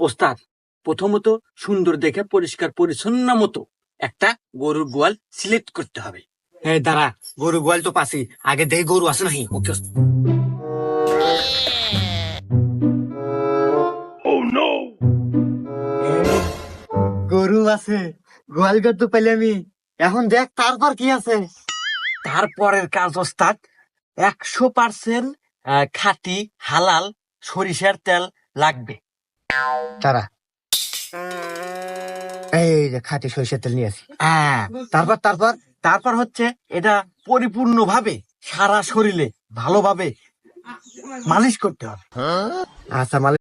ওস্তাদ, প্রথমত সুন্দর দেখে পরিষ্কার পরিচ্ছন্ন মতো একটা গরুর গোয়াল সিলেক্ট করতে হবে। এই দাঁড়া, গরু গোয়াল তো পাছি, আগে দেখি গরু আছে নাকি। ওকে গরু আছে, গোয়াল ঘর তো পেলে আমি। এখন দেখ তারপর কি আছে। তারপরের কাজ ওস্তাদ, 100% খাঁটি হালাল সরিষার তেল লাগবে। তারা এই যে খাঁটি সরিষার তেল নিয়ে আসি। হ্যাঁ, তারপর তারপর তারপর হচ্ছে এটা পরিপূর্ণভাবে সারা শরীরে ভালোভাবে মালিশ করতে হবে। আচ্ছা, মালিশ